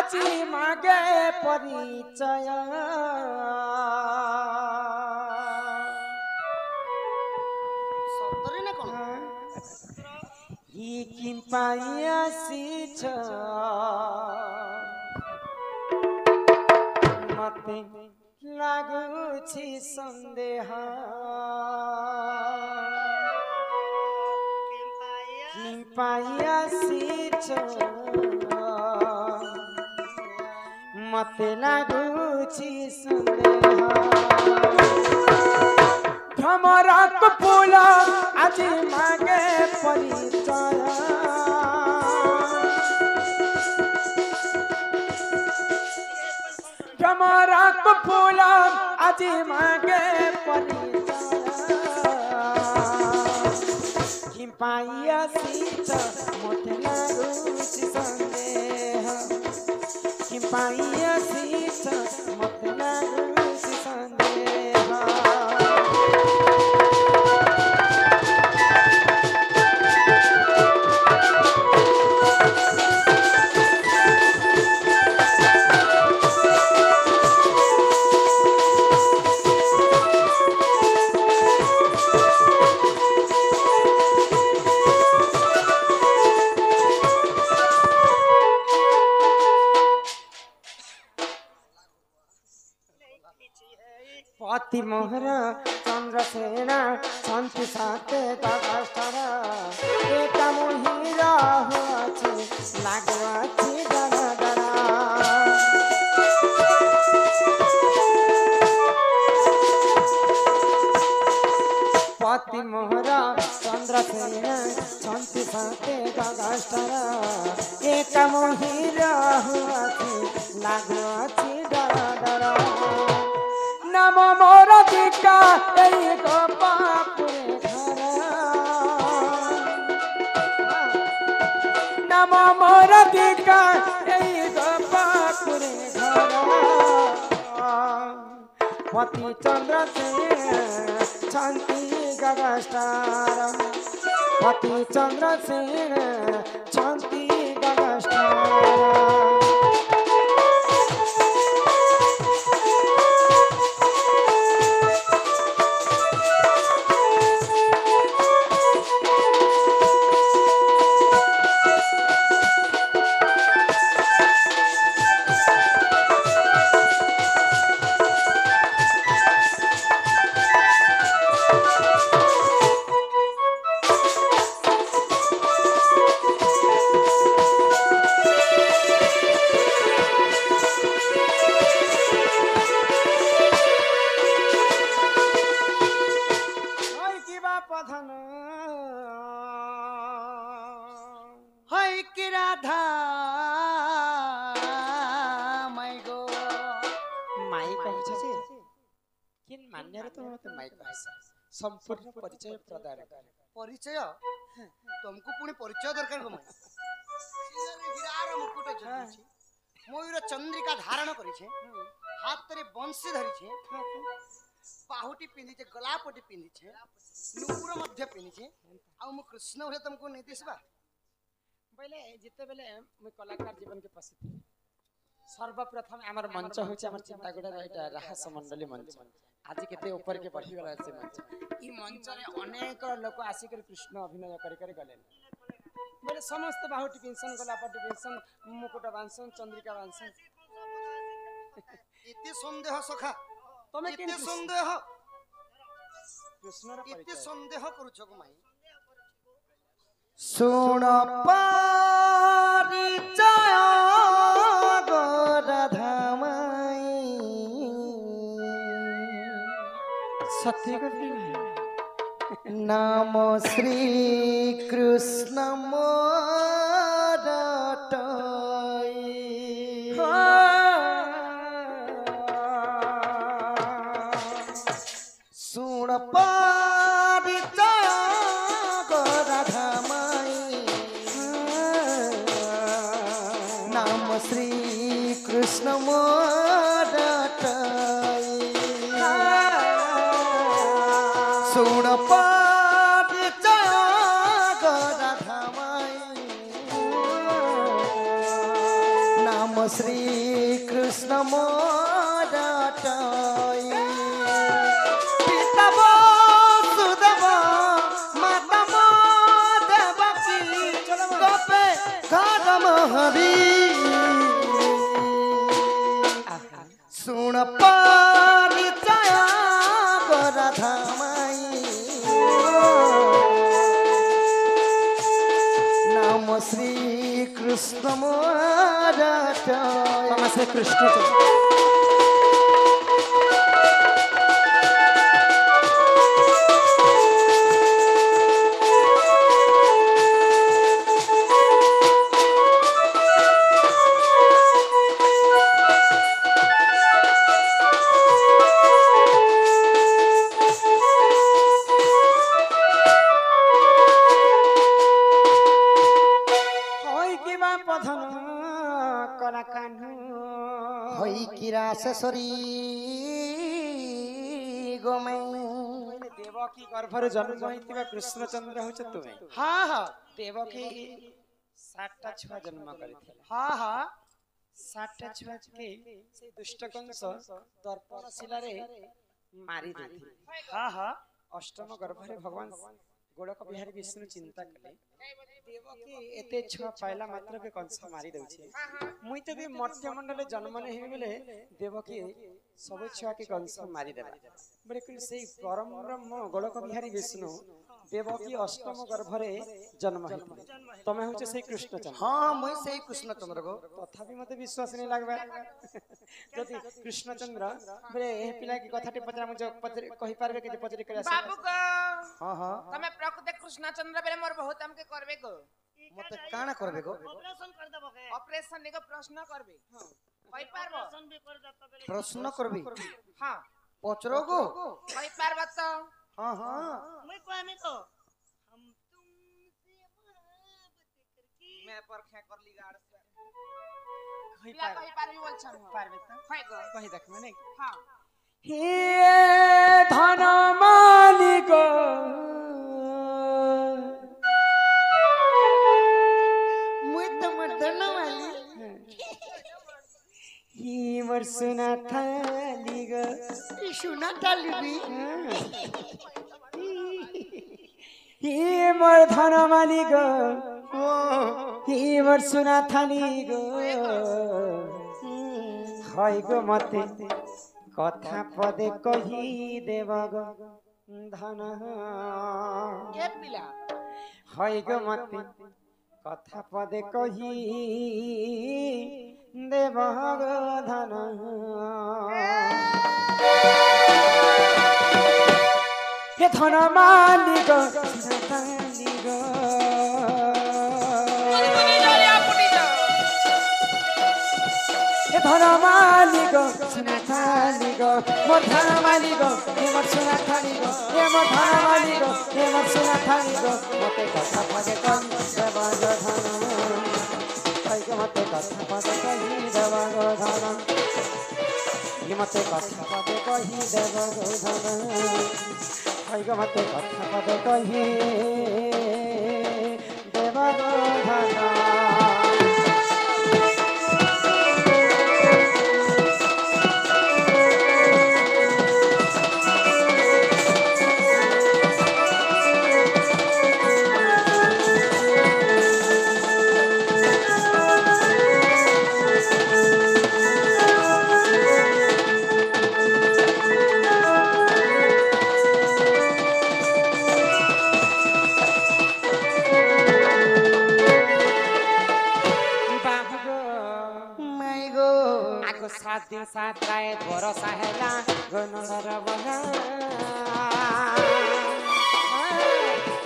আজি মাগে পরিচয় সতরে না কোন ই কি পাই আসিছ মতে লাগুছি সন্দেহ কি পাই আসিছ মতে লাগুছি সন্দেহ ভ্রমরা কপুল আজি মাগে পরিচয় ভ্রমরা কপুল আজি মাগে পরিচয় কি পাই আসিছ মতে লাগুছি সন্দেহ কি পাই আসিছ মতে লাগুছি সন্দেহ पति मोहरा चंद्रसेना शांति साथे गगस्तर एक मोहिरा होछे लागवाछि डरा डरा पति मोहरा चंद्रसेना शांति साथे गगस्तर एक मोहिरा होछे लागवाछि डरा डरा नम मोर दिका एई गोपापुरे घर नम मोर दिका एई गोपापुरे घर पति चंद्र से शांति गगस्तर पति चंद्र से शांति गगस्तर संपूर्ण परिचय प्रदान परिचय तुमको पुणी परिचय दरकार को हीरार मुकुट झुलुछि मयूर चंद्रिका धारण करिछे हाथ रे बंशी धरिछे बाहुटी पिंधिछे गलापटी पिंधिछे नुपुर मध्य पिंधिछे आ मु कृष्ण भले तुमको नहीं दिसबा पहले जिते बेले मैं कलाकार जीवन के पसिथि सर्वप्रथम हमर मंच होचे हमर चिंतागुड़ा एटा राहस मंडली मंच आज केते ऊपर के बढ़ी गला से मंच ई मंच रे अनेक लोक आसी कर कृष्ण अभिनय करि करि गले बोले समस्त बाहुटी पेंशन गलापटी पेंशन मुकुट बांसन चंद्रिका बांसन इति संदेह सखा तमे इति संदेह कृष्ण रे इति संदेह करूछ को माई सुन परिचय गोराधामाई सत्य करती नाम श्री कृष्ण मोरटई सुन परिचय गोराधामाई नाम श्री कृष्ण मोरटई सुन परिचय गोराधामाई नाम শ্রী কৃষ্ণ মোরাটয় পিতা বসুদেব মাতা দেবকী গোপে ঘটম হরি শুণ পরিচয় রাধামাই নাম শ্রী কৃষ্ণ মোরাটয় নাম শ্রী কৃষ্ণ হই কিরা শেষরি গোমাই দেবকী গর্ভরে জন্ম হইতিবা কৃষ্ণচন্দ্র হচ্ছে তুমি। হ্যাঁ হ্যাঁ দেবকী 7টা ছুয়া জন্ম করিছিল। হ্যাঁ হ্যাঁ 7টা ছুয়াকে সেই দুষ্ট কংস দর্পণ শিলারে মারি ଦେଇଥିଲେ। হ্যাঁ হ্যাঁ অষ্টম গর্ভরে ভগবান গোলক বিহারী বিষ্ণু চিন্তা কলে দেবকী এতে ছুয়া পাইলা মাত্রকে কংস মারি দଉଛି। মুই তো ବି মর্ত্যমণ্ডলে জন্ম নেই বলে দেবকী সব ছুয়াকে কংস মারি দেবা বলে সেই পরম ব্রহ্ম গোলক বিহারী বিষ্ণু দেবকী অষ্টম গর্ভরে জন্ম হইଥିଲେ। তুমি হচ্ছে সেই কৃষ্ণচন্দ্র। হ্যাঁ মুই সেই কৃষ্ণচন্দ্র গো তথাপি মতে বিশ্বাস নেই লাগবে যদি কৃষ্ণচন্দ্র বলে এ পিলা কি কথাটি পচরা মুঝে কহি পারবে কি পচরি করে আসে बाबू को হ্যাঁ হ্যাঁ तमे प्रकृति कृष्णचंद्र बेले मोर बहुत हमके करबे को মতে কানা করবে গো ऑपरेशन निको प्रश्न करबे कहि पारबो প্রশ্ন করবি हां পচরো গো कहि पारबो तो হ্যাঁ হ্যাঁ मैं पर खे कर ली गाड़ से কহি पिला कहि पारबी बोल छन পারবে তো होय गो কহি দেখ মানে हां হে ধন মালিক মুই তো মর্দন वाली হি মোর সোনা থালি গো ই সোনা ডালবি হি মোর ধন মালিক ও হি মোর সোনা থালি গো হয় গো মতে কথা পদে কহি দেব গো ধন के पिला হয় গো মতে কথা পদে কহি দেব গো ধন হে ধন মালিক মালিক হে ধন মালিক সোনা থালিগ মোর ধন মালিক হে মোর সোনা থালিগ হে মোর ধন মালিক হে মোর সোনা থালিগ মতে কথা পদে কহি দেব গো ধন হয় গো মতে কথা পদে কহি দেব গো ধন হি মতে কথা পদে কহি দেব গো ধন হয় গো মতে কথা পদে কহি দেব গো ধন মাই গো आगो 7 दिन 7 रात भरोसा हैला गनर बना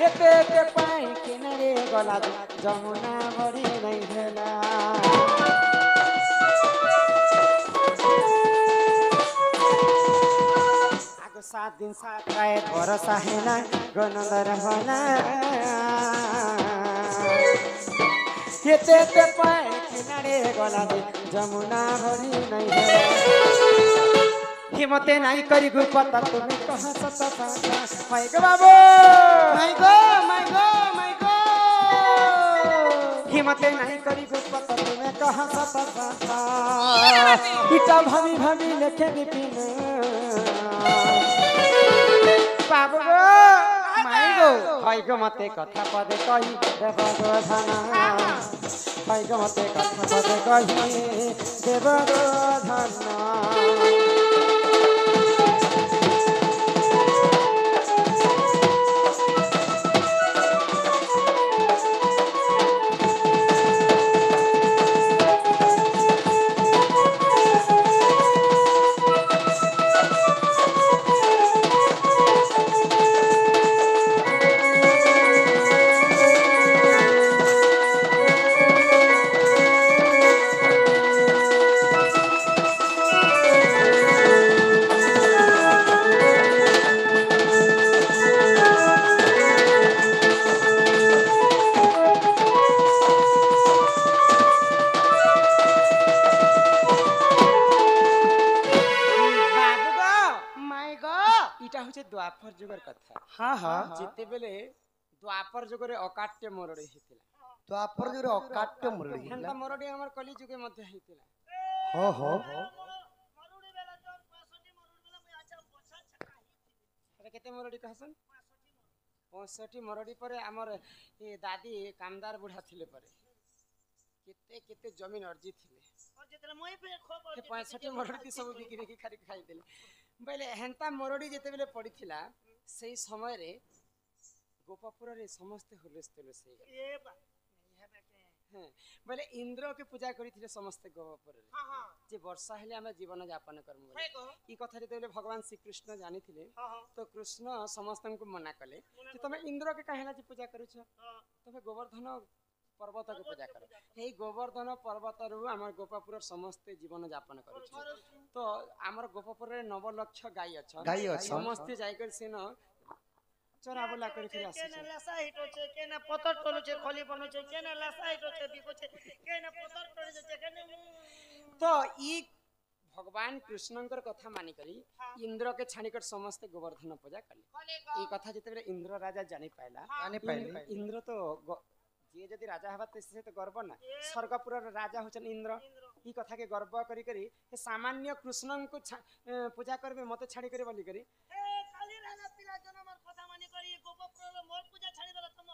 एते ते पाई किनारे गला जमुना बड़ी नहीं भेला आगो 7 दिन 7 रात भरोसा हैला गनर बना एते पाई किनारे गला जमुना भरी नहीं है हिमते नहीं करी गु पता तुम्हें कहाँ सत माई गो बाबू মাই গো মাই গো মাই গো मते नहीं करी गुप्त तुम्हें कहा सत सता इटा भाभी भाभी लेखे विपिन बाबू गो माई गो भाई गो मते कथा पदे कही देव गो धना भाई गो मते कथा पदे कही देव गो धना माई गो इटा होचे द्वापर जुगर कथा हाँ हाँ जेते बेले द्वापर जुगरे अकाट्य मरड़ी हेतिला तो आपर जो अकाट्य मुरली हेंता मरड़ी हमर कली जुगे मध्ये हेतिला हो हो अरे केते मरड़ी कहसन 65 मरड़ी परे हमर ए दादी कामदार बुढ़ा थिले परे केते केते जमीन अर्जी थिले हे 65 मरड़ी सब बिक्री की खारी खाई देले बेले हेंता मरड़ी जेते बेले पड़ीथिला सेही समय रे गोपापुर रे समस्त हुलस्थुल से बोले इंद्र के पूजा करी समस्त गोपापुर रे जे वर्षा हेले हम जीवन यापन करमु ई कथा रे भगवान श्री कृष्ण जानी थिले तो कृष्ण समस्त को मना कले कि तमे इंद्र के कहेला जे पूजा करूछ तमे गोवर्धन पर्वत के पूजा कर हे गोवर्धन पर्वत रु हमर गोपापुर समस्त जीवन यापन करूछ तो हमर गोपापुर रे 9 लाख गाय अछ समस्त जाय कर से न चरा बोला कर फिर आसे केना लसा हिटो छे केना पतर टोलो छे खली बनो छे केना लसा हिटो छे बिको छे केना पतर टोलो छे केना तो ई भगवान कृष्णंकर कथा मानि करी इंद्र के छाणी कर समस्त गोवर्धन पूजा कले ई कथा जते इंद्र राजा जानि पाइला इंद्र तो जे जदि राजा हवा से तो गर्व ना स्वर्गपुर राजा होचन इंद्र ई कथा के गर्व करी करी सामान्य कृष्ण को पूजा करबे मते छाड़ी करे बोली करी काली राजा पिला जनमर कथा मानि करी गोपपुर मोर पूजा छाड़ी देला तुम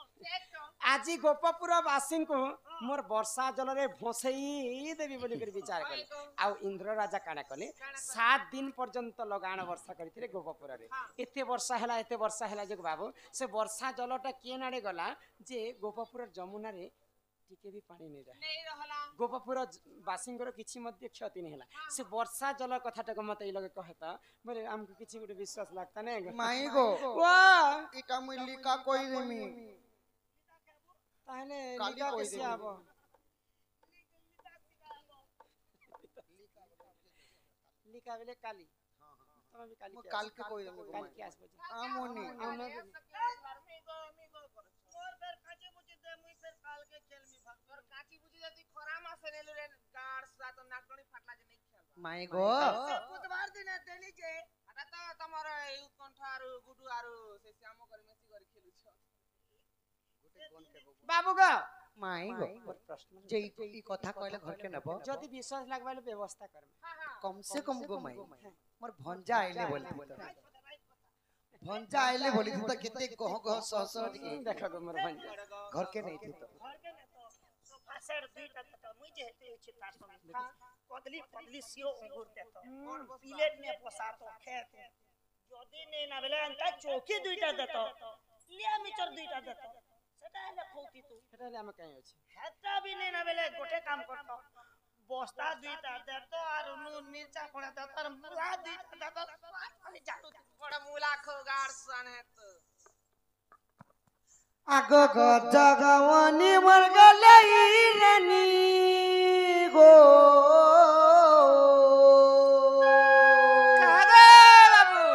आज गोपपुर वासी को मोर वर्षा जल रे भोसई देवी बोली कर विचार करे आ इंद्र राजा काना कले 7 दिन पर्यंत लगाण वर्षा करथिले गोपपुर रे एते वर्षा हैला जे बाबू से वर्षा जलटा के नाडे गला जे गोपपुर जमुना रे टिके भी पानी नहीं रहला गोपपुर वासिंगर किछि मध्ये क्षति नहीं हैला से वर्षा जल कथाटा को मते लगे कहता बोले हमको किछि गुटे विश्वास लागता नै माई गो वाह इटा मुई लिका कोई देमी ताहले लिका कैसे आबो लिका बेले काली तमे भी काली काल के कोई देमी काल के आसबो आमोनी मोर बेर काचे बुझी दे मुई फेर काल के खेल मी भाग और काची बुझी जदी खरा मासे नेलु रे गाड़ सा तो नाकणी फाटला जे नहीं खेल माई गो बुधवार दिन देली जे आता तो तमर यू कंठा आरु गुडू आरु से श्याम कर मेसी कर खेलु छ बाबू गो माई गो प्रश्न जे ई कथा कहले घर के नबो जदि विश्वास लागबाले व्यवस्था करमे कम से कम गो माई मोर भंजा आइले बोली भंजा आइले बोली तो केते गह गह सह सह के देखो गो मोर भंजा घर के नहीं थी तो घर के न तो सोफा सेट दुईटा तो मुई जे हेते अछि तार संग कदली पदली सियो अंगूर दे तो प्लेट में पोसा तो खेत जदी नै ना बेले अंता चौकी दुईटा देतो लिया मिचर दुईटा देतो सेटा हेले खौती तू सेटा ले हम कहीं अछि हेता भी नै ना बेले गोटे काम करतो बस्ता दुईटा देतो आरो नून मिर्चा कोना देतो और मुला दुईटा देतो खाली झाड़ू बड़ा मुला खो गाड़ सने तो आगो गो जगवनी मरगलई रानी गो कारे बाबू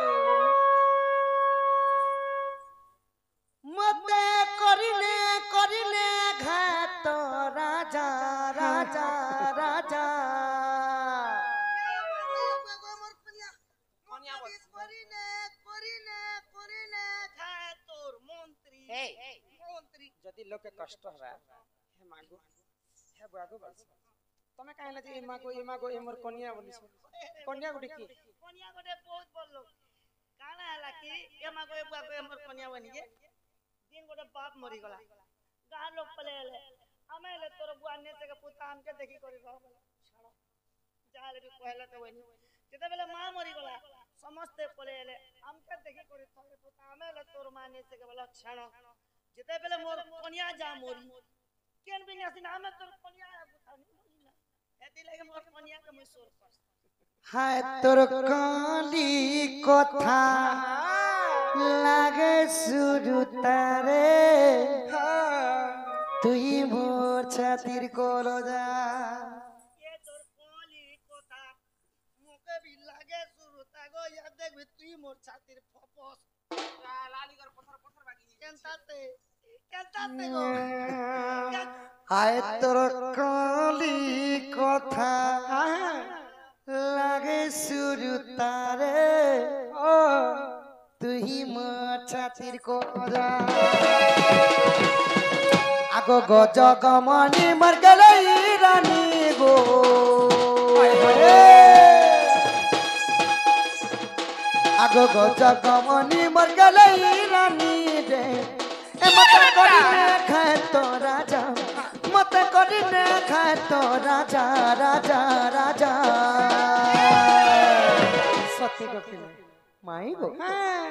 मते करिले करिले घात राजा राजा राजा जदि लोग के कष्ट हरा हे मागो हे बुआगो बस तमे कहला जे एमा गो एमर कन्या बोली छ कन्या गुटे की कन्या गोटे बहुत बोललो काना हला कि एमा गो बुआ को हमर कन्या बनी के दिन गोटे बाप मरी गला गां लोग पलेले आमेले तोर बुआ ने से के पुता हमके देखी करी रह छाड़ो जाले भी कहला तो बनी जेते बेले मां मरी गला समस्ते पलेले हमके देखी करी तोर पुता आमेले तोर मां ने से के बोला छाड़ो जेते बेले मोर कन्या जा मोरी केन भी नसिन हमें तोर कन्या पुता नहीं ना एती लगे मोर कन्या के मैं सोर कर हाय तोर काली কথা লাগে শুধু তারে তুই মোর ছাতির কলজা ये तोर काली কথা मुके भी लागे शुरू तागो या देखबे तुई मोर छातिर फपस लाली कर पत्थर पत्थर बाकी केनताते गो हाय तोर কালি কথা লাগে শুধু তারে তুই মোর ছাতির কলজা আগো গজগমনি মর গেলাই রানী গো আগো গজগমনি মর গেলাই রানী রে এ মত করিনে খায় তো রাজা মত করিনে খায় তো রাজা রাজা রাজা সত্যি কথা মাই গো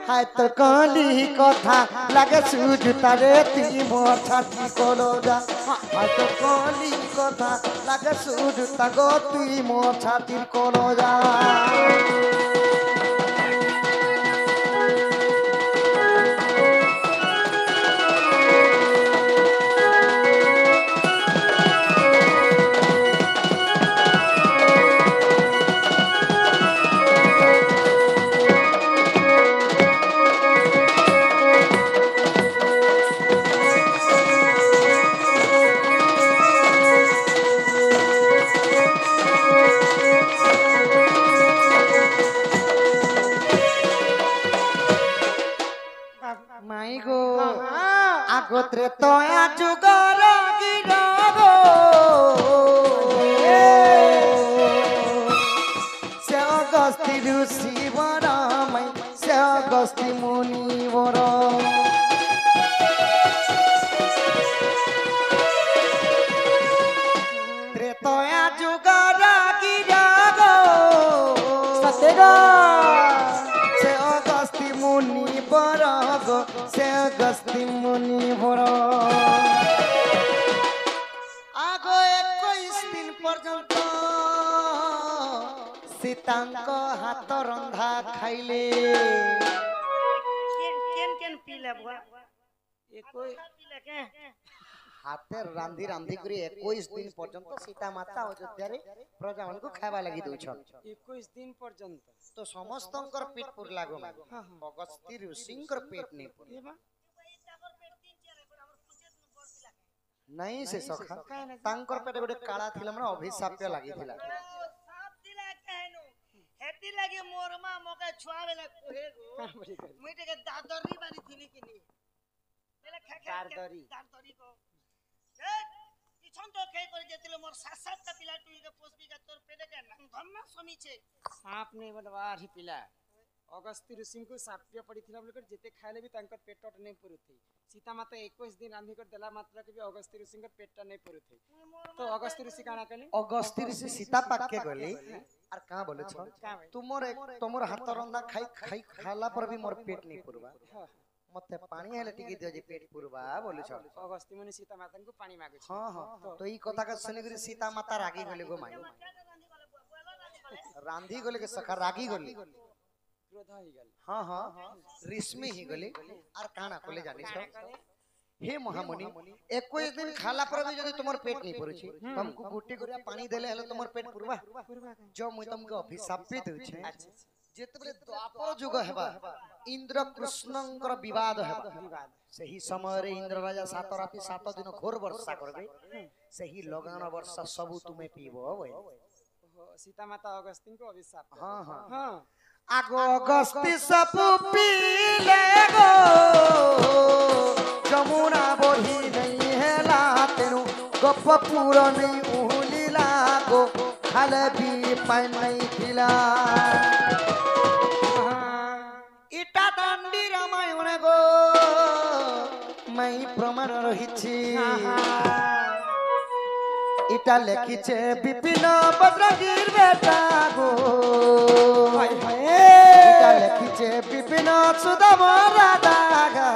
হায় তোর কালি কথা লাগে শুধু তারে তুই মোর ছাতি কলজা হায় তোর কালি কথা লাগে শুধু তাগো তুই মোর ছাতির কলজা মাই গো আগত্রে তয়া যুগর গিরব সে অগস্তি ঋষি বরমাই সে অগস্তি মুনি বর ত্রেতয়া যুগর গিরব সতেগা সে অগস্তি মুনি বর গো সে অগস্তি মুনি বর আগো 21 দিন পর্যন্ত সীতাঙ্ক হাত রন্ধা খাইলে केन पीले बुआ একই पीले के হাতে রান্ধি রান্ধি করে 21 দিন পর্যন্ত সীতা মাতা অযোধ্যারে প্রজামানকু খাইবা লাগি দউছন 21 দিন পর্যন্ত তো সমস্তঙ্কর পেট পুরলা গো অগস্তি ঋষিঙ্কর পেট নেই পুরলা এবা নাই সে সখা তাঙ্কর পেটে গোটে কালা থিলা মানে অভিশাপ্য লাগিଥିଲା साफ दिला कहनु हेती लगे मोर मां मोके छुआ बेले कोहे गो मुइटे के दादरी बारी थिली कि नी बेले दादरी। दादरी को ए पिछन तो खे कर जेतिलो मोर सात ता पिला टुई के पोसबी का तोर पेटे के नाम धन्ना समी छे साप नहीं बडवार ही पिला अगस्ती ऋषि को साप्य पड़ीथिला बोले कर जेते खाइले भी तांकर पेटट नहीं पुरुथी सीता माता 21 दिन रांधी कर देला मात्रा के भी अगस्ती ऋषि कर पेटटा नहीं पुरुथी तो अगस्ती ऋषि काना कले অগস্তি ঋষি সীতা পাককে গলি আর কা বলেছ তোমার হাত রন্ধা খাই খাই খালা পর भी मोर पेट नहीं पुरवा मते पानी हेले टिकी दियो जे पेट पुरवा बोलेछ अगस्ती मुनि सीता माता को पानी मांगे हां हां तो ई कथा का सुने करी सीता माता रागी गले गो माई रांधी गले के सखा रागी गली क्रोध ही गल हाँ हाँ रिश्मी ही गली और काना कोले जानिस हे महामुनि 21 दिन खाला पर भी यदि तुमर पेट नहीं पुरुछि तुमको गुटी गुटिया पानी देले हले तुमर पेट पुरवा जो मुई तुमको अभिशाप दउ छै जेतबे द्वापर युग हेबा इंद्र कृष्णंकर विवाद हेबा सही समय रे इंद्र राजा 7 राति 7 दिन घोर वर्षा करबे सही लगान वर्षा सब तुमे पीबो सीता माता अगस्ती को अभिशाप हां हां हां आगो अगस्ती सब पीले गो जमुना बोही नहीं है ला तेनु गप पूरा नहीं उहुलिला गो खाले भी पाई नहीं थिला इटा दांडी रामायण गो मैं प्रमाण रहिछि इटा लिखिছে विपिन बद्रगीर बेटा गो इटा लिखिছে विपिन सुदाम राधा गा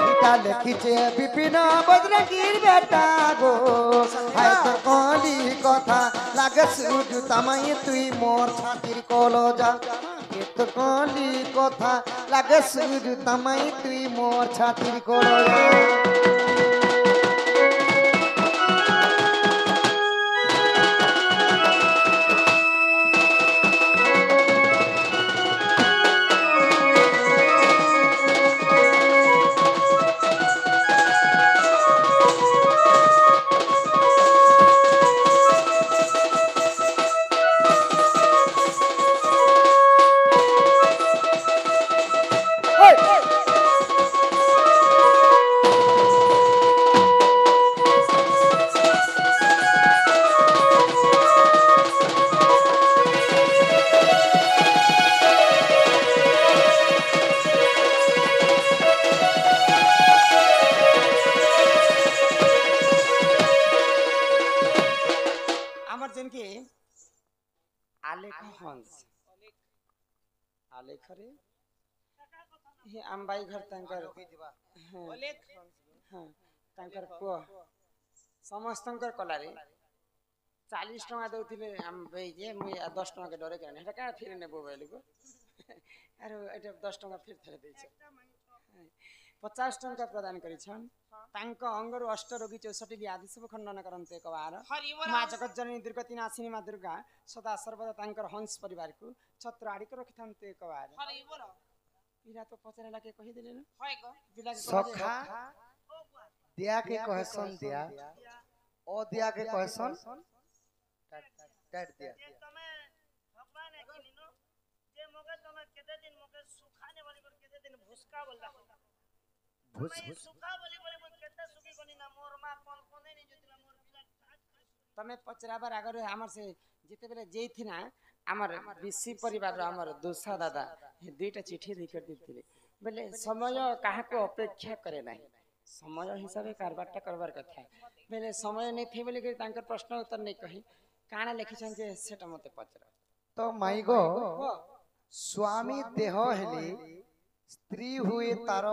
इटा लिखिছে विपिन बद्रगीर बेटा गो हाय तो कली कथा लागे सुजु तमाई तुई मोर छातिर कोलो जा तो कली कथा लागे सुजु तमाई तुई मोर छातिर कोलो जा आलेखरे हे अंबाई घर तांकर हां तांकर पुआ समस्तंकर कलारे 40 टका दउथिले हम भाई जे मुई 10 टका के डरे करने हेटा का फिर नेबो बेली को अरे एटा 10 टका फिर थरे दै छ 50 टका प्रदान करि छन तांक अंगरु अष्ट रोगी 64 ली आदि सब खंडन करन्ते एकबार मां जगत जननी दुर्गति नाशिनी मां दुर्गा सदा सर्वदा तांकर हंस परिवार को छत्र आड़ी के रखथनते एकबार हरि बोलो इरा तो पचरेला के कहि देले न होय गो बिला के सखा दिया के कहसन दिया ओ दिया के कहसन काट दिया तमे भगवान है कि नो जे मोगे तमे केते दिन मोगे सुखाने वाली को केते दिन भुसका बोलला भुस सुखा बोली बोले कोई केते सुखी कोनी ना मोर मा कोन कोने नहीं जतिला मोर बिला तमे पचराबर आगर हमर से जेते बेले जेथिना हमर बिसी परिवार हमर दोसा दादा हे दुईटा चिट्ठी लिख दिथिले बेले समय काहा को अपेक्षा करे नाही समय हिसाबे कारबारटा करबार कथा बेले समय नै थे बोले के तांकर प्रश्न उत्तर नै कहि काना लिखिछन जे सेटा मते पचरा तो माई गो स्वामी देह हेली स्त्री हुए तार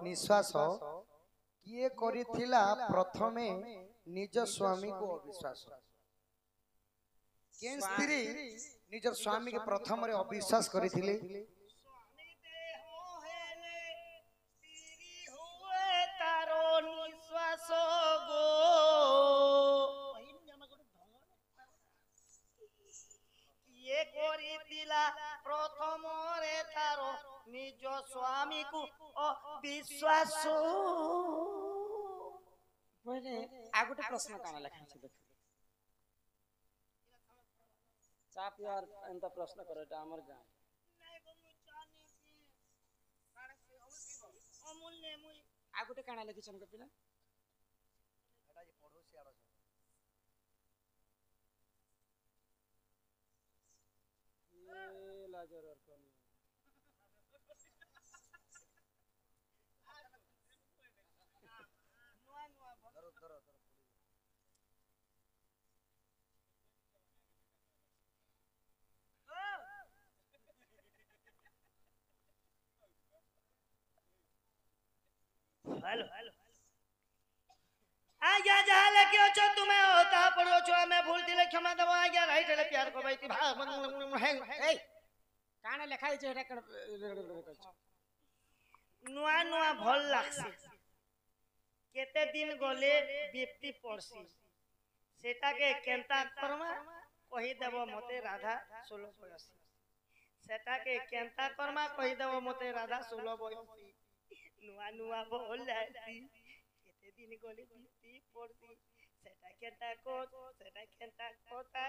निश्वास किए करिथिला प्रथमे निज स्वामी को अविश्वास केन स्त्री निज स्वामी के प्रथम रे अविश्वास करिथिले स्वामी देह हेले स्त्री हुए तारो निश्वास गो ये करिथिला प्रथम रे तारो निज स्वामी को अविश्वास बोले आगुटे प्रश्न काना लिखा छै देख चाप यार एंता प्रश्न करटा हमर गां नहीं गो मु जानी छी सारे से अमूल ने मुई आगुटे काना लिखिछन को पिला एटा जे पड़ोसी आरो ये लाजर और कोनी हेलो आज्ञा जहाँ लेके हो छो तुम्हें होता पड़ो छो मैं भूल दिले क्षमा दबो आज्ञा राइट ले प्यार को भाई ए काना लिखाई छै एटा नुआ नुआ भल लागसी केते दिन गले व्यक्ति पड़सी सेटा के केंता करमा कहि देबो मते राधा 16 बयसी सेटा के केंता करमा कहि देबो मते राधा 16 बयसी नुआ नुआ भल लागसी केते दिन गले व्यक्ति पड़सी सेटा केंता को सेटा केंता कोता